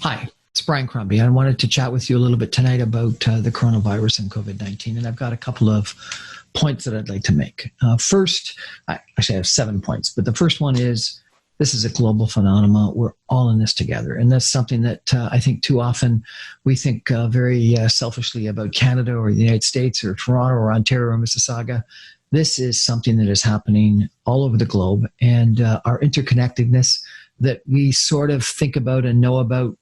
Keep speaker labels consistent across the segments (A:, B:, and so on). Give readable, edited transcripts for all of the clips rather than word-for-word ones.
A: Hi, it's Brian Crombie. I wanted to chat with you a little bit tonight about the coronavirus and COVID-19, and I've got a couple of points that I'd like to make. First, I have 7 points, but the first one is this is a global phenomenon. We're all in this together, and that's something that I think too often we think very selfishly about Canada or the United States or Toronto or Ontario or Mississauga. This is something that is happening all over the globe, and our interconnectedness that we sort of think about and know about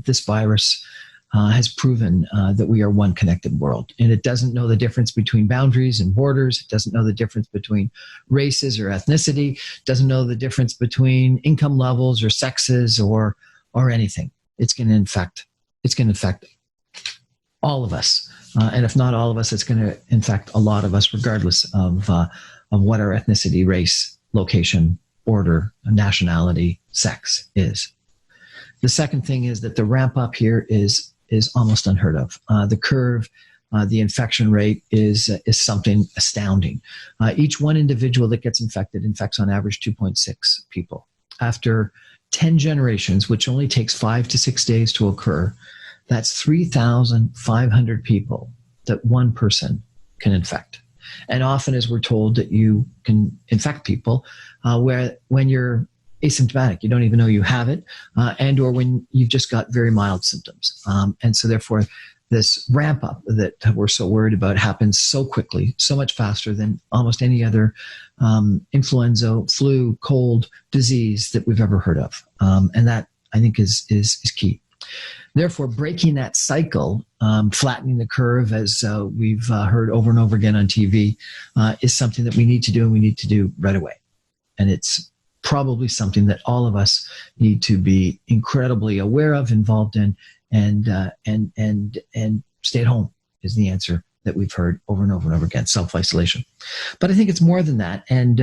A: this virus has proven that we are one connected world. And it doesn't know the difference between boundaries and borders. It doesn't know the difference between races or ethnicity. It doesn't know the difference between income levels or sexes or anything. It's going to infect all of us. And if not all of us, it's going to infect a lot of us, regardless of what our ethnicity, race, location, border, nationality, sex is. The second thing is that the ramp up here is almost unheard of. The curve, the infection rate is something astounding. Each one individual that gets infected infects on average 2.6 people. After 10 generations, which only takes 5 to 6 days to occur, that's 3,500 people that one person can infect. And often, as we're told, that you can infect people when you're asymptomatic, you don't even know you have it, and or when you've just got very mild symptoms. And so therefore, this ramp up that we're so worried about happens so quickly, so much faster than almost any other influenza, flu, cold disease that we've ever heard of. And that, I think, is key. Therefore, breaking that cycle, flattening the curve, as we've heard over and over again on TV, is something that we need to do, and we need to do right away. And it's probably something that all of us need to be incredibly aware of, involved in, and stay at home is the answer that we've heard over and over and over again, self-isolation. But I think it's more than that. And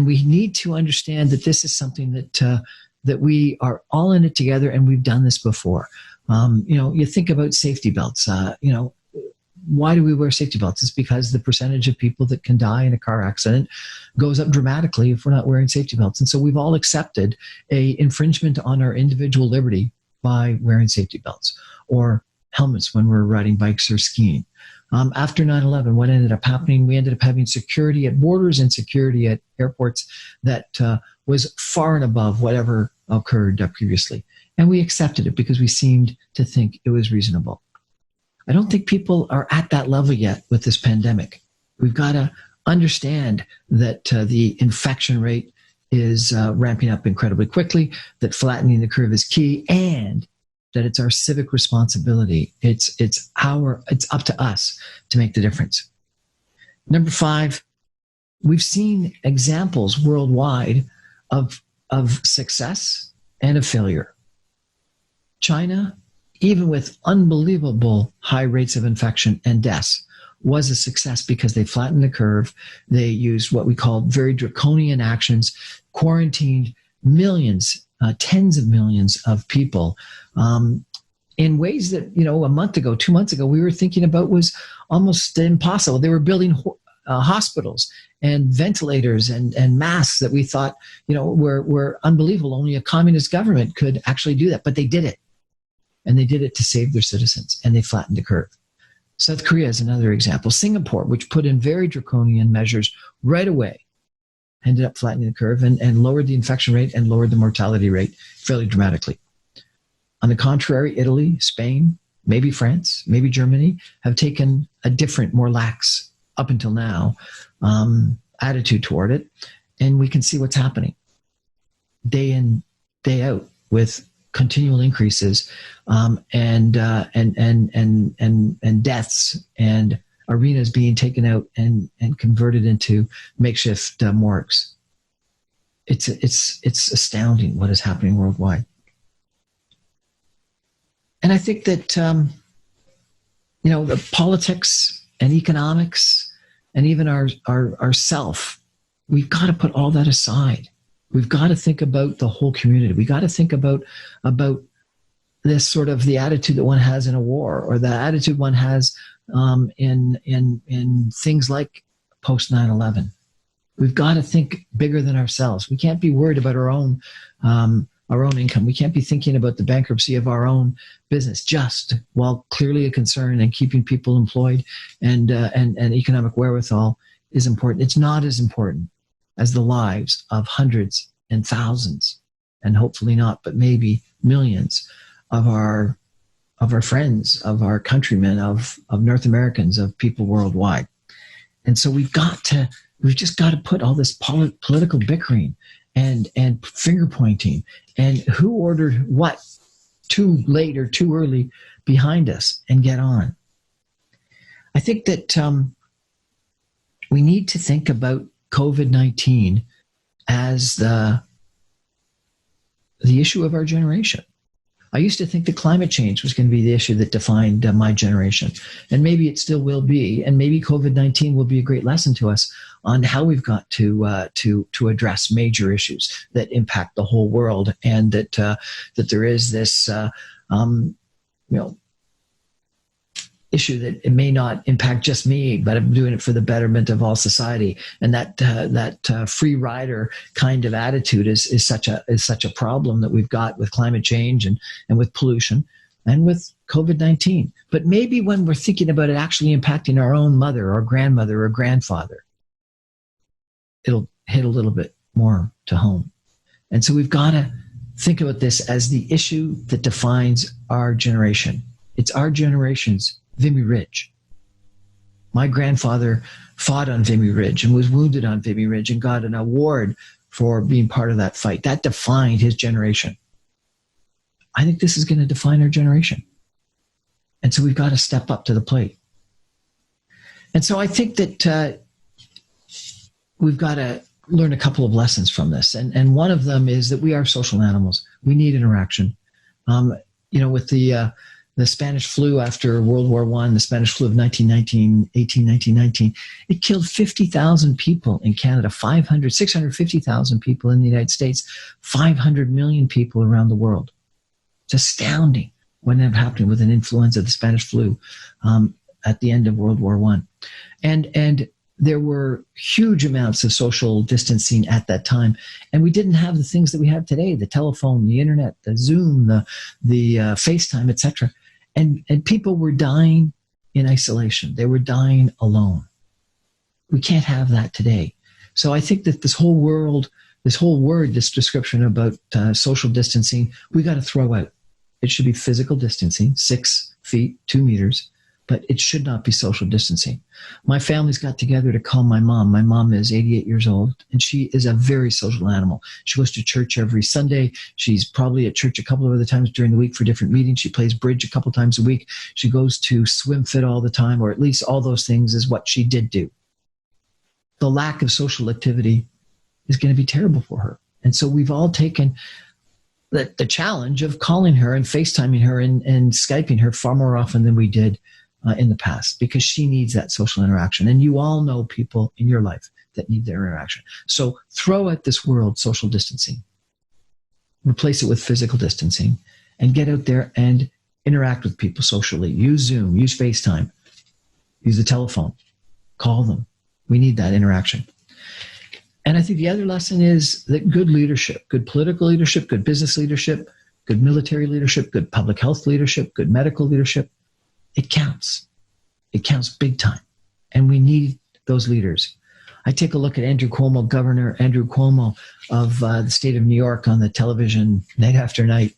A: we need to understand that this is something that we are all in it together, and we've done this before. You think about safety belts. Why do we wear safety belts? It's because the percentage of people that can die in a car accident goes up dramatically if we're not wearing safety belts. And so we've all accepted a infringement on our individual liberty by wearing safety belts or helmets when we're riding bikes or skiing. After 9/11, what ended up happening? We ended up having security at borders and security at airports that was far and above whatever occurred previously. And we accepted it because we seemed to think it was reasonable. I don't think people are at that level yet with this pandemic. We've got to understand that the infection rate is ramping up incredibly quickly, that flattening the curve is key, and that it's our civic responsibility. It's up to us to make the difference. Number 5, we've seen examples worldwide of success and of failure. China, even with unbelievable high rates of infection and deaths, was a success because they flattened the curve. They used what we call very draconian actions, quarantined millions, tens of millions of people in ways that, a month ago, 2 months ago, we were thinking about was almost impossible. They were building hospitals and ventilators and masks that we thought, were unbelievable. Only a communist government could actually do that, but they did it. And they did it to save their citizens, and they flattened the curve. South Korea is another example. Singapore, which put in very draconian measures right away, ended up flattening the curve and lowered the infection rate and lowered the mortality rate fairly dramatically. On the contrary, Italy, Spain, maybe France, maybe Germany have taken a different, more lax, up until now, attitude toward it. And we can see what's happening day in, day out with continual increases and deaths and arenas being taken out and converted into makeshift morgues. It's astounding what is happening worldwide. And I think that the politics and economics and even our self, we've got to put all that aside. We've got to think about the whole community. We got to think about this sort of the attitude that one has in a war, or the attitude one has in things like post 9/11. We've got to think bigger than ourselves. We can't be worried about our own our own income. We can't be thinking about the bankruptcy of our own business just, while clearly a concern and keeping people employed and economic wherewithal is important. It's not as important as the lives of hundreds and thousands, and hopefully not, but maybe millions of our friends, of our countrymen, of North Americans, of people worldwide. And so we've just got to put all this political bickering and finger pointing and who ordered what too late or too early behind us and get on. I think that we need to think about COVID-19 as the issue of our generation. I used to think that climate change was going to be the issue that defined my generation. And maybe it still will be. And maybe COVID-19 will be a great lesson to us on how we've got to address major issues that impact the whole world. And that there is this, issue that it may not impact just me, but I'm doing it for the betterment of all society. And that free rider kind of attitude is such a problem that we've got with climate change and with pollution and with COVID-19. But maybe when we're thinking about it actually impacting our own mother or grandmother or grandfather, it'll hit a little bit more to home. And so we've got to think about this as the issue that defines our generation. It's our generation's Vimy Ridge. My grandfather fought on Vimy Ridge and was wounded on Vimy Ridge and got an award for being part of that fight. That defined his generation. I think this is going to define our generation. And so we've got to step up to the plate. And so I think that we've got to learn a couple of lessons from this. And one of them is that we are social animals. We need interaction. With the Spanish flu after World War I, the Spanish flu of 1919, it killed 50,000 people in Canada, 650,000 people in the United States, 500 million people around the world. It's astounding what ended up happening with an influenza, the Spanish flu, at the end of World War I. And there were huge amounts of social distancing at that time. And we didn't have the things that we have today, the telephone, the internet, the Zoom, the FaceTime, etc. And people were dying in isolation. They were dying alone. We can't have that today. So I think that this description about social distancing, we got to throw out. It should be physical distancing, 6 feet, 2 meters, but it should not be social distancing. My family's got together to call my mom. My mom is 88 years old, and she is a very social animal. She goes to church every Sunday. She's probably at church a couple of other times during the week for different meetings. She plays bridge a couple times a week. She goes to swim fit all the time, or at least all those things is what she did do. The lack of social activity is going to be terrible for her. And so we've all taken the challenge of calling her and FaceTiming her and Skyping her far more often than we did in the past, because she needs that social interaction. And you all know people in your life that need their interaction. So throw at this world social distancing, replace it with physical distancing, and get out there and interact with people socially. Use Zoom, use FaceTime, use the telephone, call them. We need that interaction. And I think the other lesson is that good leadership, good political leadership, good business leadership, good military leadership, good public health leadership, good medical leadership, it counts. It counts big time. And we need those leaders. I take a look at Governor Andrew Cuomo of the state of New York on the television night after night.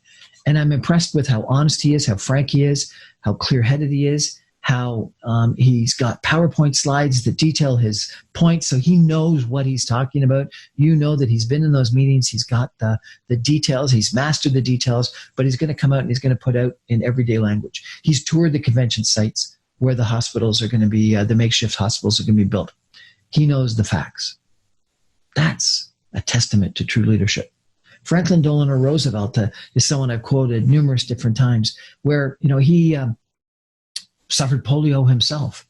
A: And I'm impressed with how honest he is, how frank he is, how clear-headed he is, how he's got PowerPoint slides that detail his points so he knows what he's talking about. You know that he's been in those meetings. He's got the details. He's mastered the details, but he's going to come out and he's going to put out in everyday language. He's toured the convention sites where the hospitals are going to be, the makeshift hospitals are going to be built. He knows the facts. That's a testament to true leadership. Franklin Delano Roosevelt is someone I've quoted numerous different times where, he suffered polio himself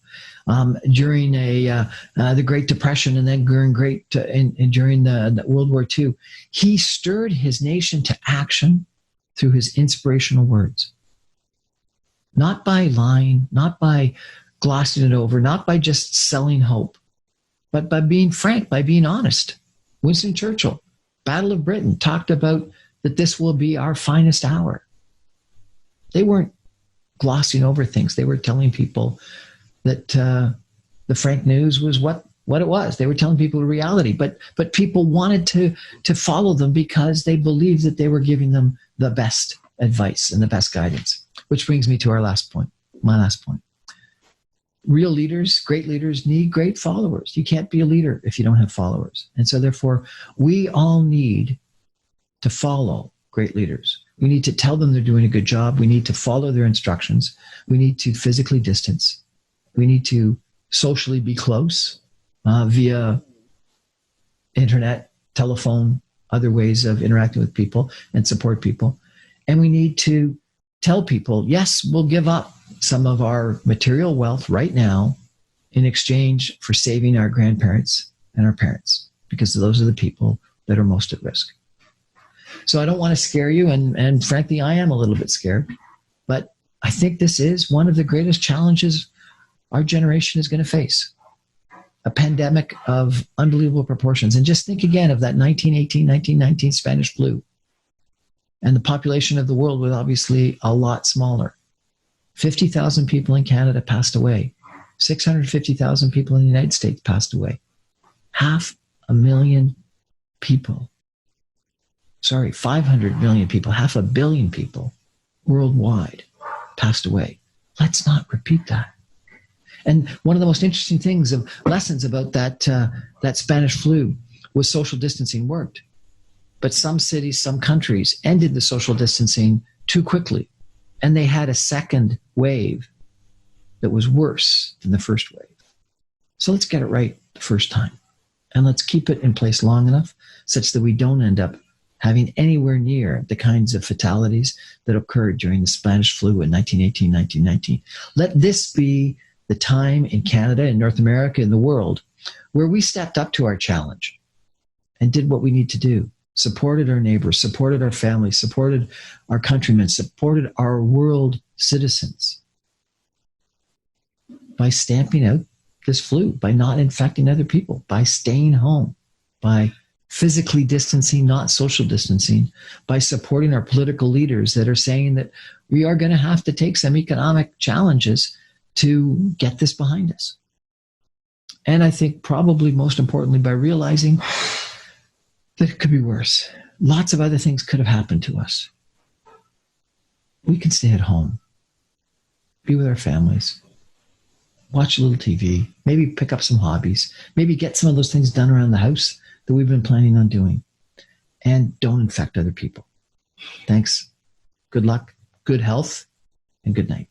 A: during the Great Depression, and then during the World War II. He stirred his nation to action through his inspirational words. Not by lying, not by glossing it over, not by just selling hope, but by being frank, by being honest. Winston Churchill, Battle of Britain, talked about that this will be our finest hour. They weren't glossing over things. They were telling people that the Frank news was what it was. They were telling people the reality, but people wanted to follow them because they believed that they were giving them the best advice and the best guidance. Which brings me to my last point. Real leaders, great leaders, need great followers. You can't be a leader if you don't have followers. And so therefore, we all need to follow great leaders. We need to tell them they're doing a good job. We need to follow their instructions. We need to physically distance. We need to socially be close via internet, telephone, other ways of interacting with people and support people. And we need to tell people, yes, we'll give up some of our material wealth right now in exchange for saving our grandparents and our parents, because those are the people that are most at risk. So I don't want to scare you, and frankly, I am a little bit scared, but I think this is one of the greatest challenges our generation is going to face. A pandemic of unbelievable proportions. And just think again of that 1918, 1919 Spanish flu. And the population of the world was obviously a lot smaller. 50,000 people in Canada passed away. 650,000 people in the United States passed away. 500,000 people. 500 million people, 500 million people worldwide passed away. Let's not repeat that. And one of the most interesting lessons about that Spanish flu was social distancing worked. But some cities, some countries ended the social distancing too quickly. And they had a second wave that was worse than the first wave. So let's get it right the first time. And let's keep it in place long enough such that we don't end up having anywhere near the kinds of fatalities that occurred during the Spanish flu in 1918, 1919. Let this be the time in Canada, in North America, in the world, where we stepped up to our challenge and did what we need to do. Supported our neighbors, supported our families, supported our countrymen, supported our world citizens by stamping out this flu, by not infecting other people, by staying home, by physically distancing, not social distancing, by supporting our political leaders that are saying that we are going to have to take some economic challenges to get this behind us. And I think probably most importantly, by realizing that it could be worse. Lots of other things could have happened to us. We can stay at home, be with our families, watch a little TV, maybe pick up some hobbies, maybe get some of those things done around the house that we've been planning on doing, and don't infect other people. Thanks. Good luck, good health, and good night.